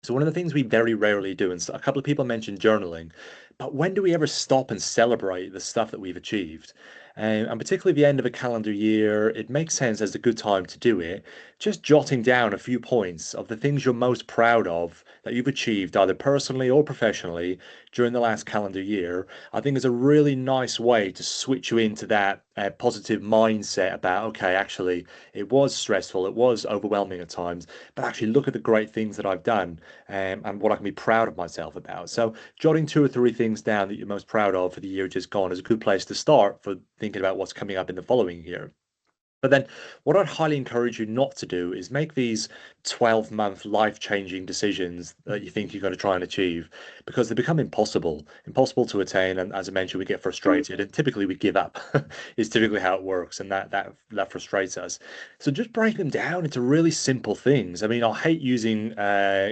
So one of the things we very rarely do, and a couple of people mentioned journaling, but when do we ever stop and celebrate the stuff that we've achieved? And particularly the end of a calendar year, it makes sense as a good time to do it. Just jotting down a few points of the things you're most proud of that you've achieved, either personally or professionally, during the last calendar year, I think is a really nice way to switch you into that positive mindset about, okay, actually, it was stressful, it was overwhelming at times, but actually look at the great things that I've done and what I can be proud of myself about. So jotting 2 or 3 things down that you're most proud of for the year just gone is a good place to start for thinking about what's coming up in the following year. But then what I'd highly encourage you not to do is make these 12-month life-changing decisions that you think you're going to try and achieve because they become impossible to attain. And as I mentioned, we get frustrated and typically we give up is typically how it works. And that frustrates us. So just break them down into really simple things. I mean, I hate using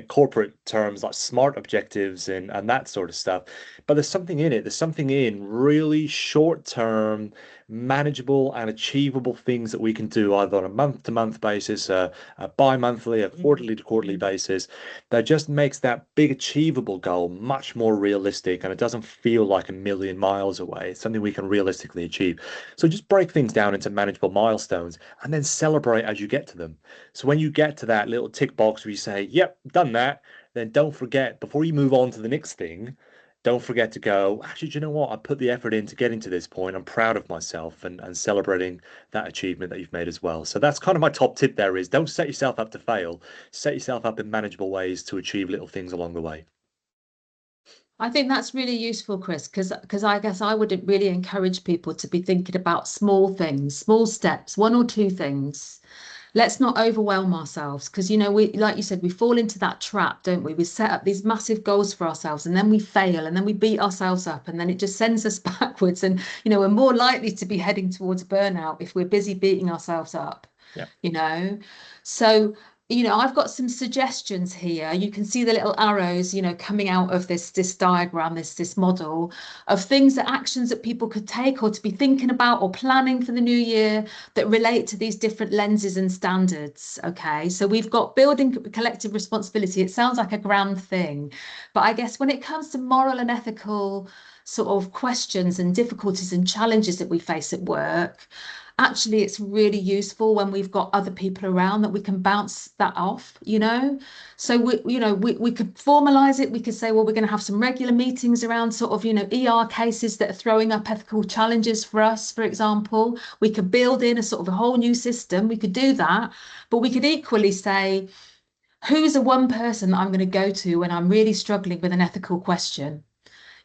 corporate terms like SMART objectives and that sort of stuff, but there's something in it. There's something in really short-term, manageable and achievable things that we can do either on a month-to-month basis, a bi-monthly, a quarterly to quarterly basis, that just makes that big achievable goal much more realistic and it doesn't feel like a million miles away. It's something we can realistically achieve. So just break things down into manageable milestones and then celebrate as you get to them. So when you get to that little tick box where you say, yep, done that, then don't forget, before you move on to the next thing, don't forget to go, actually, do you know what? I put the effort into getting to this point. I'm proud of myself and celebrating that achievement that you've made as well. So that's kind of my top tip there is don't set yourself up to fail. Set yourself up in manageable ways to achieve little things along the way. I think that's really useful, Chris, because I guess I would really encourage people to be thinking about small things, small steps, one or two things. Let's not overwhelm ourselves because, you know, we, like you said, we fall into that trap, don't we? We set up these massive goals for ourselves and then we fail and then we beat ourselves up and then it just sends us backwards. And, you know, we're more likely to be heading towards burnout if we're busy beating ourselves up, Yeah. you know? So, you know, I've got some suggestions here. You can see the little arrows, you know, coming out of this diagram, this model of things that actions that people could take or to be thinking about or planning for the new year that relate to these different lenses and standards. Okay, so we've got building collective responsibility. It sounds like a grand thing, but I guess when it comes to moral and ethical sort of questions and difficulties and challenges that we face at work, actually it's really useful when we've got other people around that we can bounce that off, you know. So we could formalize it. We could say, well, we're going to have some regular meetings around sort of, you know, ER cases that are throwing up ethical challenges for us, for example. We could build in a sort of a whole new system. We could do that, but we could equally say, who's the one person that I'm going to go to when I'm really struggling with an ethical question?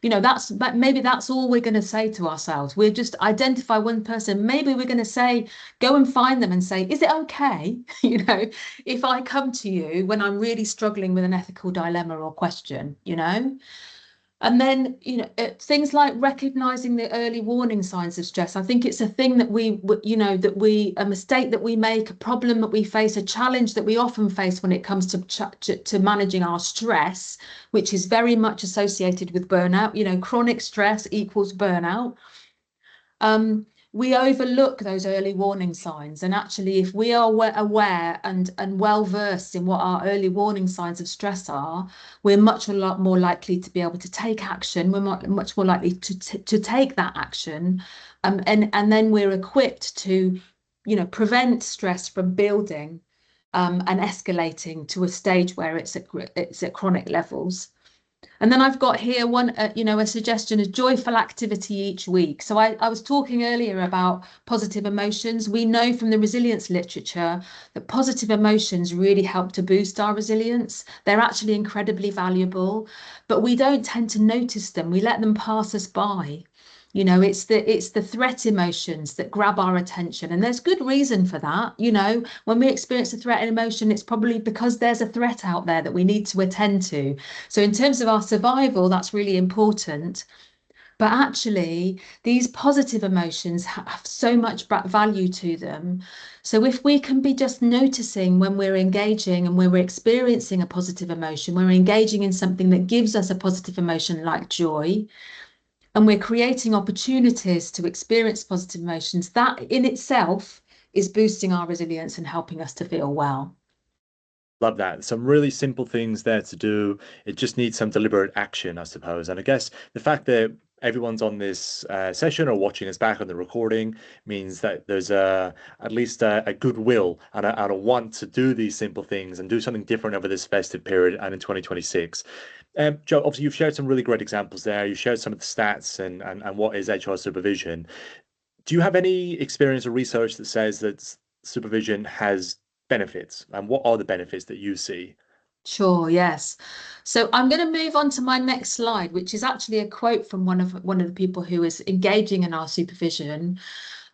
You know, maybe that's all we're going to say to ourselves. We're just identify one person. Maybe we're going to say, go and find them and say, is it okay, you know, if I come to you when I'm really struggling with an ethical dilemma or question, you know? And then, you know, things like recognizing the early warning signs of stress. I think it's a thing that you know, a mistake that we make, a problem that we face, a challenge that we often face when it comes to managing our stress, which is very much associated with burnout. You know, chronic stress equals burnout. We overlook those early warning signs. And actually, if we are aware and well versed in what our early warning signs of stress are, we're a lot more likely to be able to take action. We're much more likely to take that action. And then we're equipped to, you know, prevent stress from building and escalating to a stage where it's at chronic levels. And then I've got here one, you know, a suggestion of joyful activity each week. So I was talking earlier about positive emotions. We know from the resilience literature that positive emotions really help to boost our resilience. They're actually incredibly valuable, but we don't tend to notice them. We let them pass us by. You know, it's the threat emotions that grab our attention, and there's good reason for that. You know, when we experience a threat emotion, it's probably because there's a threat out there that we need to attend to. So in terms of our survival, that's really important. But actually, these positive emotions have so much value to them. So if we can be just noticing when we're engaging and when we're experiencing a positive emotion, we're engaging in something that gives us a positive emotion like joy, and we're creating opportunities to experience positive emotions, that in itself is boosting our resilience and helping us to feel well. Love that. Some really simple things there to do. It just needs some deliberate action, I suppose. And I guess the fact that everyone's on this session or watching us back on the recording means that there's at least a goodwill and a want to do these simple things and do something different over this festive period and in 2026. Jo, obviously you've shared some really great examples there. You shared some of the stats and what is HR supervision. Do you have any experience or research that says that supervision has benefits? And what are the benefits that you see? Sure, yes. So I'm going to move on to my next slide, which is actually a quote from one of the people who is engaging in our supervision.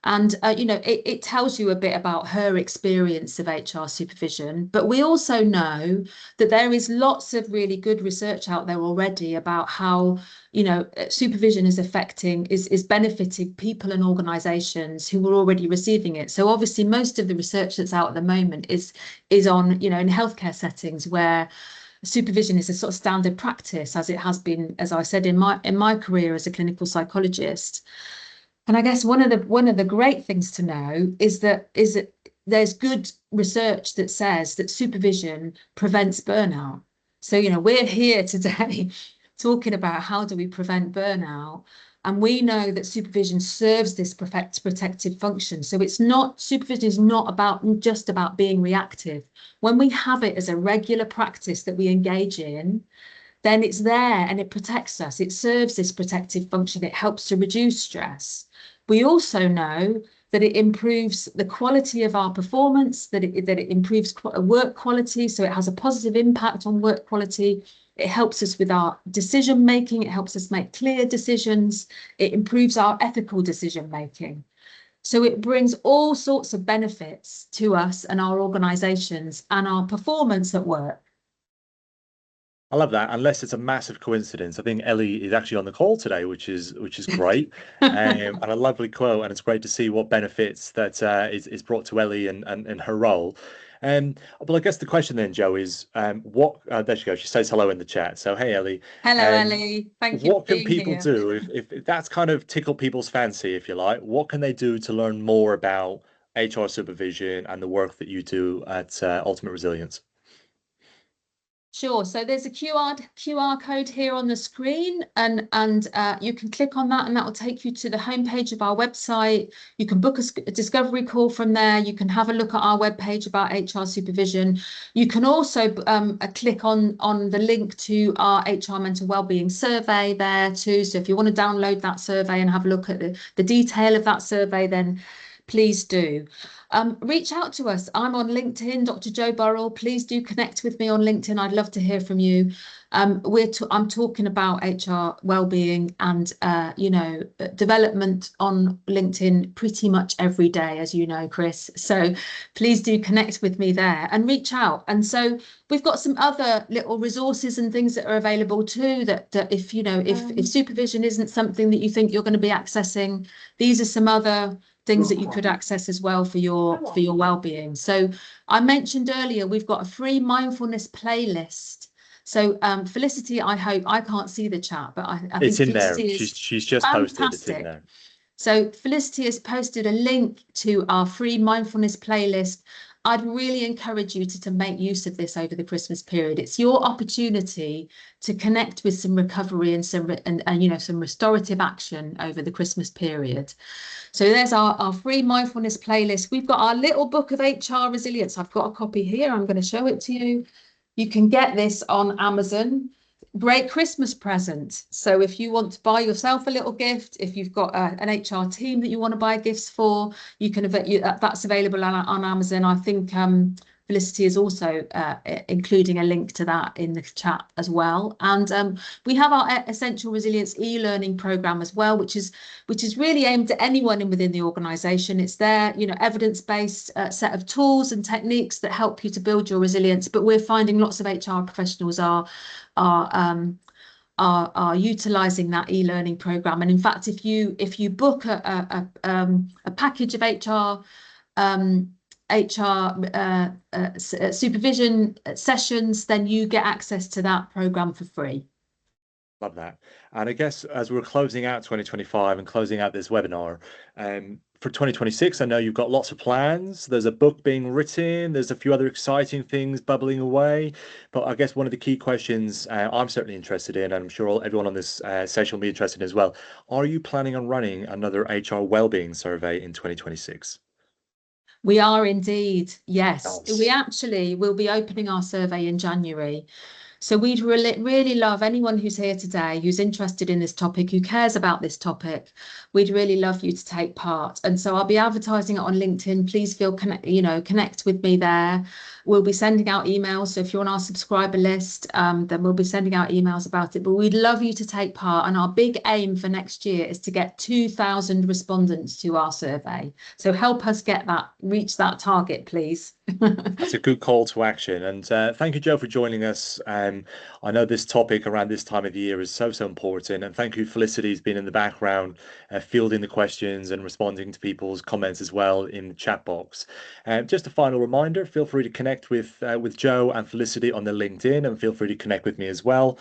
And, you know, it tells you a bit about her experience of HR supervision. But we also know that there is lots of really good research out there already about how, you know, supervision is benefiting people and organizations who were already receiving it. So obviously, most of the research that's out at the moment is on, you know, in healthcare settings where supervision is a sort of standard practice, as it has been, as I said, in my career as a clinical psychologist. And I guess one of the great things to know is that there's good research that says that supervision prevents burnout. So, you know, we're here today talking about how do we prevent burnout. And we know that supervision serves this protective function. So supervision is not just about being reactive. When we have it as a regular practice that we engage in, then it's there and it protects us. It serves this protective function. It helps to reduce stress. We also know that it improves the quality of our performance, that it improves work quality. So it has a positive impact on work quality. It helps us with our decision making. It helps us make clear decisions. It improves our ethical decision making. So it brings all sorts of benefits to us and our organizations and our performance at work. I love that. Unless it's a massive coincidence. I think Ellie is actually on the call today, which is great, and a lovely quote. And it's great to see what benefits that is brought to Ellie and her role. Well, I guess the question then, Jo, is what? There she goes. She says hello in the chat. So hey, Ellie. Hello, Ellie. Thank you for What can being people here. do if that's kind of tickled people's fancy, if you like? What can they do to learn more about HR supervision and the work that you do at Ultimate Resilience? Sure. So there's a QR code here on the screen, and you can click on that, and that will take you to the homepage of our website. You can book a discovery call from there. You can have a look at our webpage about HR supervision. You can also click on the link to our HR Mental Wellbeing Survey there too. So if you want to download that survey and have a look at the detail of that survey, then please do. Reach out to us. I'm on LinkedIn, Dr. Jo Burrell. Please do connect with me on LinkedIn. I'd love to hear from you. I'm talking about HR wellbeing and development on LinkedIn pretty much every day, as you know, Chris. So please do connect with me there and reach out. And so we've got some other little resources and things that are available too. That if supervision isn't something that you think you're going to be accessing, these are some other things that you could access as well for your well-being. So I mentioned earlier, we've got a free mindfulness playlist. So Felicity, I hope I can't see the chat, but I think It's in there. Felicity is She's just posted. It's in fantastic. there. So Felicity has posted a link to our free mindfulness playlist. I'd really encourage you to make use of this over the Christmas period. It's your opportunity to connect with some recovery and some restorative action over the Christmas period. So there's our free mindfulness playlist. We've got our little book of HR resilience. I've got a copy here. I'm going to show it to you. You can get this on Amazon. Great Christmas present. So if you want to buy yourself a little gift, if you've got an HR team that you want to buy gifts for, you can that's available on Amazon. I think Felicity is also including a link to that in the chat as well. And we have our Essential Resilience e-learning program as well, which is really aimed at anyone within the organization. It's their evidence-based set of tools and techniques that help you to build your resilience. But we're finding lots of HR professionals are utilizing that e-learning program. And in fact, if you book a package of HR supervision sessions, then you get access to that program for free. Love that. And I guess as we're closing out 2025 and closing out this webinar, for 2026, I know you've got lots of plans. There's a book being written. There's a few other exciting things bubbling away. But I guess one of the key questions I'm certainly interested in, and I'm sure everyone on this session will be interested in as well. Are you planning on running another HR wellbeing survey in 2026? We are indeed, yes. Nice. We actually will be opening our survey in January. So we'd really love anyone who's here today, who's interested in this topic, who cares about this topic. We'd really love you to take part. And so I'll be advertising it on LinkedIn. Please connect with me there. We'll be sending out emails. So if you're on our subscriber list, then we'll be sending out emails about it. But we'd love you to take part. And our big aim for next year is to get 2,000 respondents to our survey. So help us reach that target, please. That's a good call to action. And thank you, Jo, for joining us. I know this topic around this time of the year is so important. And thank you, Felicity, has been in the background, fielding the questions and responding to people's comments as well in the chat box. Just a final reminder, feel free to connect with Jo and Felicity on the LinkedIn, and feel free to connect with me as well.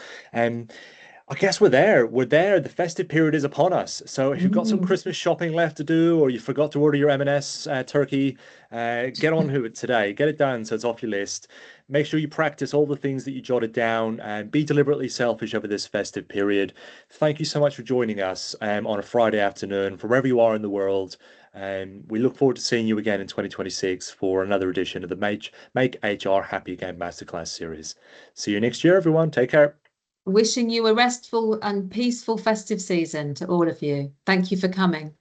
I guess we're there. The festive period is upon us. So if you've got some Christmas shopping left to do, or you forgot to order your M&S turkey, get on to it today. Get it done so it's off your list. Make sure you practice all the things that you jotted down, and be deliberately selfish over this festive period. Thank you so much for joining us on a Friday afternoon from wherever you are in the world. We look forward to seeing you again in 2026 for another edition of the Make HR Happy Again Masterclass series. See you next year, everyone. Take care. Wishing you a restful and peaceful festive season to all of you. Thank you for coming.